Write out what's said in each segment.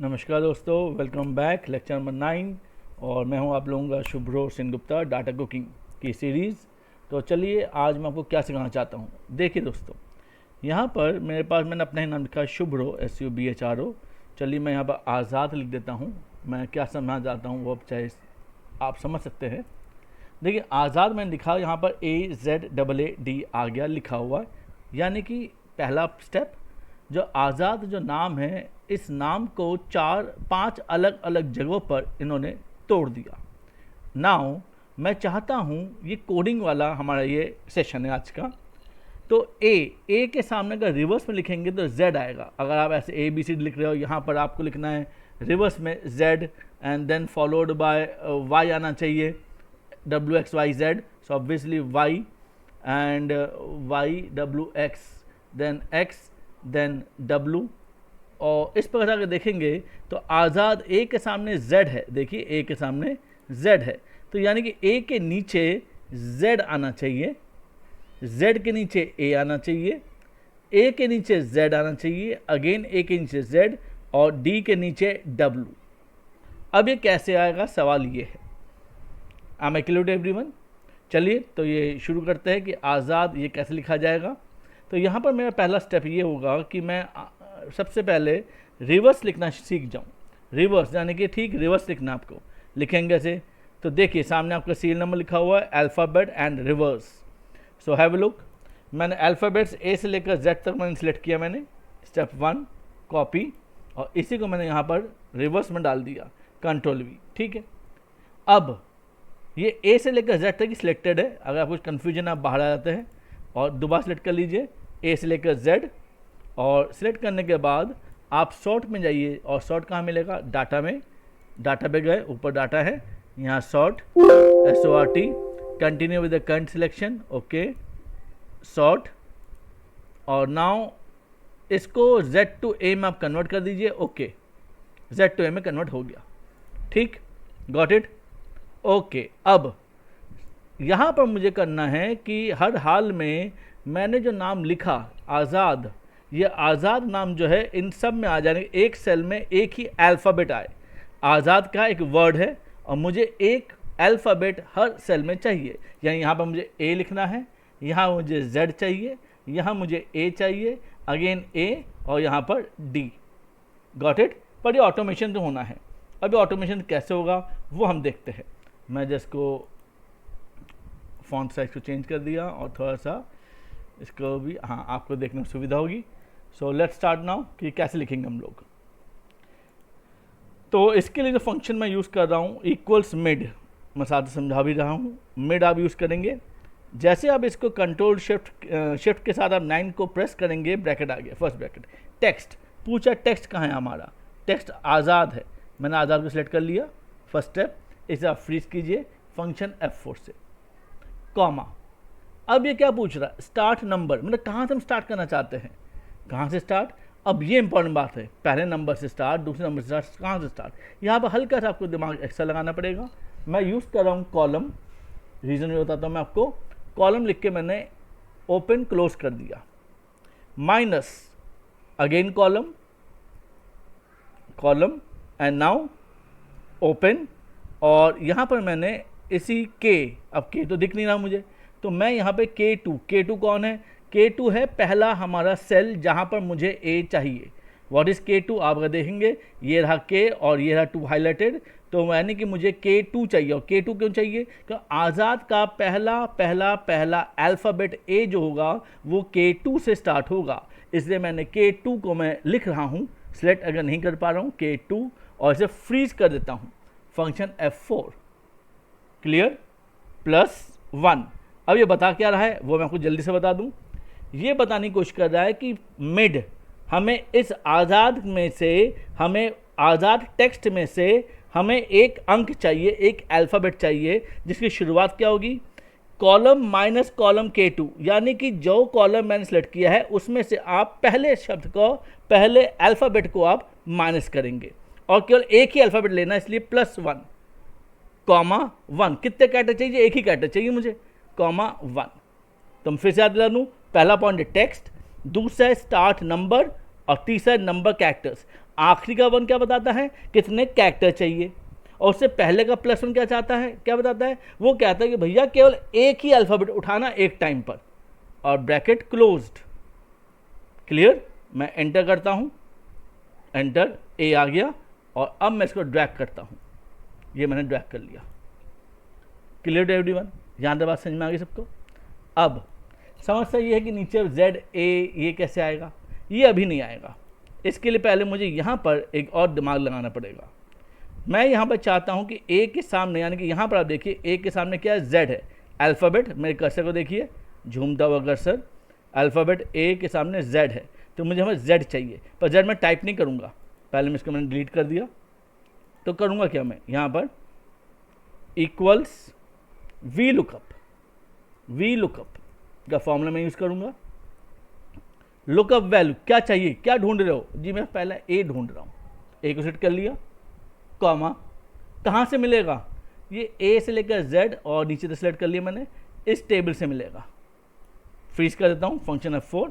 नमस्कार दोस्तों, welcome back lecture number 9 और मैं हूं आप लोगों का शुभ्रो सेन गुप्ता डाटा कुकिंग की सीरीज़। तो चलिए आज मैं आपको क्या सिखाना चाहता हूं। देखिए दोस्तों, यहां पर मेरे पास मैंने अपना ही नाम लिखा है शुभ्रो SUBHRO। चलिए मैं यहां पर आज़ाद लिख देता हूं। मैं क्या समझना चाहता हूं वो अब चाहे आप समझ सकते हैं। देखिए आज़ाद मैंने लिखा, यहाँ पर AZAAD आ गया लिखा हुआ है, यानी कि पहला स्टेप जो आज़ाद जो नाम है, इस नाम को 4-5 अलग अलग जगहों पर इन्होंने तोड़ दिया। नाउ मैं चाहता हूँ ये कोडिंग वाला हमारा ये सेशन है आज का। तो ए के सामने अगर रिवर्स में लिखेंगे तो Z आएगा। अगर आप ऐसे ABCD लिख रहे हो, यहाँ पर आपको लिखना है रिवर्स में Z and then followed by Y आना चाहिए, WXYZ। So obviously Y and YWX then X then W। और इस प्रकार अगर देखेंगे तो आज़ाद A के सामने Z है। देखिए A के सामने Z है, तो यानी कि A के नीचे Z आना चाहिए, Z के नीचे A आना चाहिए, A के नीचे Z आना चाहिए, अगेन A के नीचे Z और D के नीचे W। अब ये कैसे आएगा, सवाल ये है। I am clear to everyone. चलिए तो ये शुरू करते हैं कि आज़ाद ये कैसे लिखा जाएगा। तो यहाँ पर मेरा पहला स्टेप ये होगा कि मैं सबसे पहले रिवर्स लिखना सीख जाऊँ। रिवर्स यानी कि ठीक रिवर्स लिखना आपको। लिखेंगे ऐसे, तो देखिए सामने आपका सीरियल नंबर लिखा हुआ है, alphabet and reverse. So have a look. मैंने अल्फ़ाबेट्स A से लेकर Z तक मैंने सिलेक्ट किया। मैंने स्टेप 1 कॉपी, और इसी को मैंने यहाँ पर रिवर्स में डाल दिया, Ctrl V। ठीक है, अब ये A से लेकर Z तक ही सिलेक्टेड है। अगर आप कुछ कन्फ्यूजन आप बाहर आ जाते हैं और दोबारा सिलेक्ट कर लीजिए A से लेकर Z, और सिलेक्ट करने के बाद आप सॉर्ट में जाइए। और सॉर्ट कहाँ मिलेगा, डाटा में। डाटा पे गए, ऊपर डाटा है, यहाँ sort SORT, continue with the current selection. Okay, sort, और नाउ इसको Z to A में आप कन्वर्ट कर दीजिए। ओके, Z to A में कन्वर्ट हो गया। ठीक, गॉट इट। ओके, अब यहाँ पर मुझे करना है कि हर हाल में मैंने जो नाम लिखा आज़ाद, ये आज़ाद नाम जो है इन सब में आ जाने, एक सेल में एक ही अल्फ़ाबेट आए। आज़ाद का एक वर्ड है और मुझे एक अल्फ़ाबेट हर सेल में चाहिए। यानी यहाँ पर मुझे A लिखना है, यहाँ मुझे Z चाहिए, यहाँ मुझे A चाहिए, अगेन A, और यहाँ पर D। Got it. पर ये ऑटोमेशन तो होना है। अब ये ऑटोमेशन कैसे होगा वो हम देखते हैं। मैं जिसको फॉन्ट साइज को चेंज कर दिया और थोड़ा सा इसको भी, हाँ, आपको देखने में सुविधा होगी। सो लेट्स स्टार्ट नाउ कि कैसे लिखेंगे हम लोग। तो इसके लिए जो फंक्शन मैं यूज़ कर रहा हूँ इक्वल्स मिड, मैं साथ समझा भी रहा हूँ। मिड आप यूज़ करेंगे। जैसे आप इसको कंट्रोल शिफ्ट के साथ आप 9 को प्रेस करेंगे, ब्रैकेट आ गया, फर्स्ट ब्रैकेट। टेक्स्ट पूछा, टेक्स्ट कहाँ है हमारा, टेक्स्ट आज़ाद है। मैंने आज़ाद को सिलेक्ट कर लिया, फर्स्ट स्टेप। इसे आप फ्रीज कीजिए फंक्शन F4 से, कॉमा। अब ये क्या पूछ रहा है, स्टार्ट नंबर, मतलब कहाँ से हम स्टार्ट करना चाहते हैं, कहाँ से स्टार्ट। अब ये इंपॉर्टेंट बात है, पहले नंबर से स्टार्ट, दूसरे नंबर से स्टार्ट, कहाँ से स्टार्ट। यहाँ पर हल्का सा आपको दिमाग एक्स्ट्रा लगाना पड़ेगा। मैं यूज़ कर रहा हूँ कॉलम। रीज़न भी बताता हूँ मैं आपको। कॉलम लिख के मैंने ओपन क्लोज कर दिया, minus, again column, column and now open. और यहाँ पर मैंने इसी के, अब के तो दिख नहीं रहा मुझे, तो मैं यहाँ पे K2 कौन है, K2 है पहला हमारा सेल जहाँ पर मुझे A चाहिए। व्हाट इज़ K2, आप अगर देखेंगे ये रहा K और ये रहा 2 हाईलाइटेड, तो यानी कि मुझे K2 चाहिए। और K2 क्यों चाहिए, क्योंकि आज़ाद का पहला पहला पहला अल्फ़ाबेट A जो होगा वो K2 से स्टार्ट होगा। इसलिए मैंने K2 को मैं लिख रहा हूँ, सिलेक्ट अगर नहीं कर पा रहा हूँ K2, और इसे फ्रीज कर देता हूँ फंक्शन F4। क्लियर, +1। अब ये बता क्या रहा है वो मैं आपको जल्दी से बता दूं। ये बताने की कोशिश कर रहा है कि मिड, हमें इस आज़ाद में से, हमें आज़ाद टेक्स्ट में से हमें एक अंक चाहिए, एक अल्फ़ाबेट चाहिए, जिसकी शुरुआत क्या होगी, कॉलम माइनस कॉलम K2। यानी कि जो कॉलम मैंने सेलेक्ट किया है उसमें से आप पहले शब्द को, पहले अल्फ़ाबेट को आप माइनस करेंगे, और केवल एक ही अल्फ़ाबेट लेना, इसलिए +1, कॉमा 1। कितने कैरेक्टर चाहिए, एक ही कैरेक्टर चाहिए मुझे, कॉमा 1। तो मैं फिर से याद दिला दूँ, पहला पॉइंट है टेक्स्ट, दूसरा है स्टार्ट नंबर, और तीसरा नंबर कैरेक्टर्स। आखिरी का 1 क्या बताता है, कितने कैरेक्टर चाहिए, और उससे पहले का +1 क्या चाहता है, क्या बताता है, वो कहता है कि भैया केवल एक ही अल्फ़ाबेट उठाना एक टाइम पर, और ब्रैकेट क्लोज्ड। क्लियर। मैं एंटर करता हूँ, एंटर, ए आ गया, और अब मैं इसको ड्रैग करता हूँ, ये मैंने ड्रैग कर लिया। क्लियर टू एवरीवन, यहाँ तक बात समझ में आ गई सबको। अब समस्या ये है कि नीचे Z A ये कैसे आएगा, ये अभी नहीं आएगा। इसके लिए पहले मुझे यहाँ पर एक और दिमाग लगाना पड़ेगा। मैं यहाँ पर चाहता हूँ कि A के सामने, यानी कि यहाँ पर आप देखिए A के सामने क्या है, Z है, अल्फ़ाबेट, मेरे कर्सर को देखिए, झूमता हुआ कर्सर, अल्फ़ाबेट A के सामने Z है, तो मुझे हमें Z चाहिए, पर Z मैं टाइप नहीं करूँगा, पहले मैं इसको मैंने डिलीट कर दिया। तो करूँगा क्या, मैं यहाँ पर इक्वल्स वी लुकअप का फॉर्मूला मैं यूज़ करूँगा। लुकअप वैल्यू क्या चाहिए, क्या ढूंढ रहे हो जी, मैं पहले ए ढूंढ रहा हूँ, ए को सेट कर लिया, कॉमा, कहाँ से मिलेगा, ये ए से लेकर जेड और नीचे से सेलेक्ट कर लिया मैंने, इस टेबल से मिलेगा। फ्रीज कर देता हूँ, फंक्शन F4,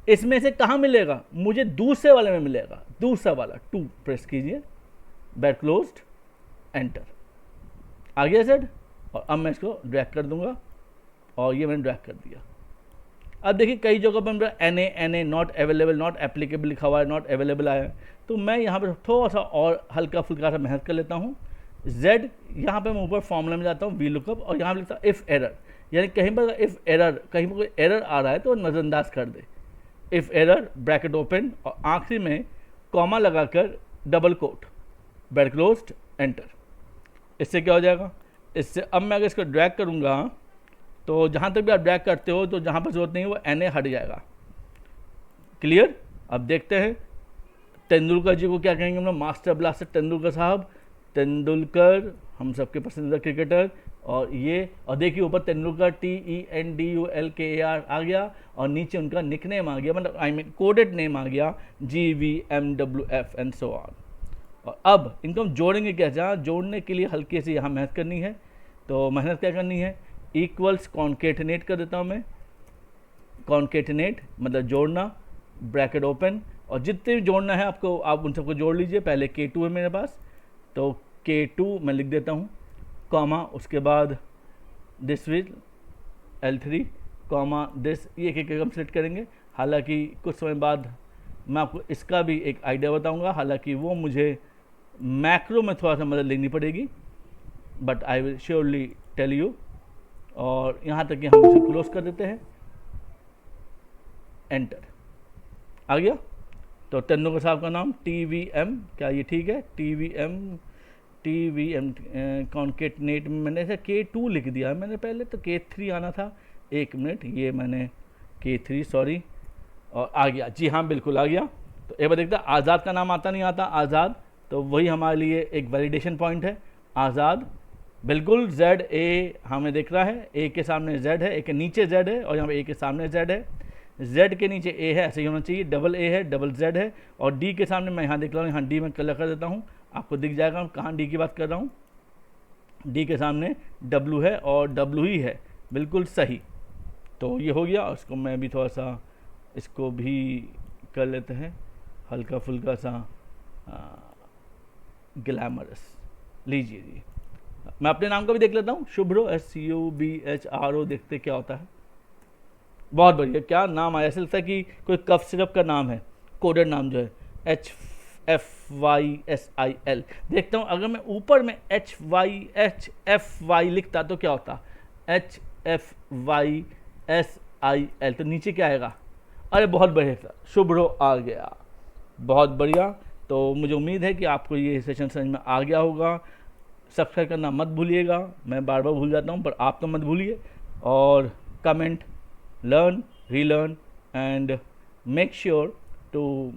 इसमें से कहाँ मिलेगा, मुझे दूसरे वाले में मिलेगा, दूसरा वाला 2 प्रेस कीजिए, बैट क्लोज्ड, एंटर, आ गया जेड, और अब मैं इसको ड्रैग कर दूंगा, और ये मैंने ड्रैग कर दिया। अब देखिए कई जगह पर मेरा NA not available, not applicable लिखा हुआ है, नॉट अवेलेबल आया है, तो मैं यहाँ पर थोड़ा सा और हल्का फुल्का सा मेहनत कर लेता हूँ। Z यहाँ पे मैं ऊपर फॉर्मूला में जाता हूँ वी लुकअप, और यहाँ पर लिखता हूँ इफ़ एरर, यानी कहीं पर इफ़ एरर, कहीं पर कोई एरर आ रहा है तो नज़रअंदाज कर दे। इफ़ एरर ब्रैकेट ओपन, और आखिरी में कॉमा लगाकर double quote, bracket closed, enter. इससे क्या हो जाएगा, इससे अब मैं अगर इसको ड्रैग करूँगा तो जहाँ तक भी आप ड्रैग करते हो तो जहाँ पर जरूरत नहीं है वो NA हट जाएगा। क्लियर। अब देखते हैं तेंदुलकर जी को क्या कहेंगे हम लोग, मास्टर ब्लास्टर तेंदुलकर साहब, तेंदुलकर हम सबके पसंदीदा क्रिकेटर, और ये, और देखिए ऊपर तेंदुलकर TENDULKAR आ गया, और नीचे उनका निक नेम आ गया, मतलब आई मीन कोडेड नेम आ गया, GVMWF एंड सो ऑन। और अब इनको हम जोड़ेंगे कैसे, जोड़ने के लिए हल्की सी यहाँ मेहनत करनी है, तो मेहनत क्या करनी है, इक्वल्स कॉन्केटनेट कर देता हूँ मैं, कॉन्केटनेट मतलब जोड़ना, ब्रैकेट ओपन, और जितने भी जोड़ना है आपको आप उन सबको जोड़ लीजिए। पहले K2 है मेरे पास, तो K2 मैं लिख देता हूँ, कॉमा, उसके बाद this will L3, comma this, ये एक हम सेलेक्ट करेंगे। हालांकि कुछ समय बाद मैं आपको इसका भी एक आइडिया बताऊंगा, हालांकि वो मुझे मैक्रो में थोड़ा सा मदद लेनी पड़ेगी, but I will surely tell you. और यहाँ तक कि हम इसे क्लोज कर देते हैं, एंटर, आ गया। तो तेंदुलकर साहब का नाम TVM, क्या ये ठीक है, TVM कॉन्केटनेट में मैंने ऐसा K2 लिख दिया मैंने पहले, तो K3 आना था, 1 मिनट, ये मैंने K3 सॉरी, और आ गया, जी हाँ बिल्कुल आ गया। तो एक बार देखते हैं आज़ाद का नाम आता नहीं आता, आज़ाद, तो वही हमारे लिए एक वैलिडेशन पॉइंट है, आज़ाद, बिल्कुल ZA हमें दिख रहा है, A के सामने Z है, A के नीचे Z है, और यहाँ पे A के सामने Z है, Z के नीचे A है, ऐसे ही होना चाहिए, डबल A है, डबल Z है, और D के सामने मैं यहाँ देख रहा हूँ, यहाँ D में कलर कर देता हूँ, आपको दिख जाएगा कहाँ D की बात कर रहा हूँ, D के सामने W है, और W ही है, बिल्कुल सही। तो ये हो गया, उसको मैं भी थोड़ा सा इसको भी कर लेते हैं हल्का फुल्का सा ग्लैमरस, लीजिए जी। मैं अपने नाम का भी देख लेता हूँ, शुभ्रो, SUBHRO, देखते क्या होता है। बहुत बढ़िया, क्या नाम आया, ऐसा लगता है कि कोई कफ सिरप का नाम है, कोडेड नाम जो है, HFYSIL। देखता हूँ अगर मैं ऊपर में HFY लिखता तो क्या होता, HFYSIL, तो नीचे क्या आएगा, अरे बहुत बढ़िया, शुभ्रो आ गया, बहुत बढ़िया। तो मुझे उम्मीद है कि आपको ये सेशन समझ में आ गया होगा। सब्सक्राइब करना मत भूलिएगा, मैं बार बार भूल जाता हूँ, पर आप तो मत भूलिए, और comment, learn, relearn, and make sure to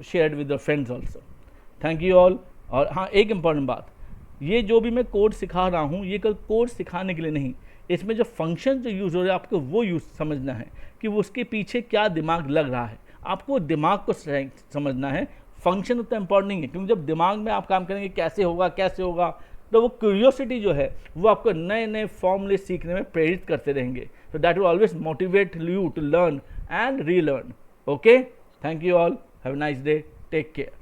share with your friends also. Thank you all. और हाँ, एक इम्पॉर्टेंट बात, ये जो भी मैं कोड सिखा रहा हूँ, ये कल कोड सिखाने के लिए नहीं, इसमें जो फंक्शन जो यूज़ हो रहे हैं आपको वो यूज़ समझना है कि वो उसके पीछे क्या दिमाग लग रहा है, आपको दिमाग को समझना है, फंक्शन उतना इम्पॉर्टेंट नहीं है, क्योंकि जब दिमाग में आप काम करेंगे कैसे होगा, तो वो क्यूरियोसिटी जो है वो आपको नए नए फॉर्मूले सीखने में प्रेरित करते रहेंगे। So that will always motivate you to learn and relearn. Okay? Thank you all. Have a nice day. Take care.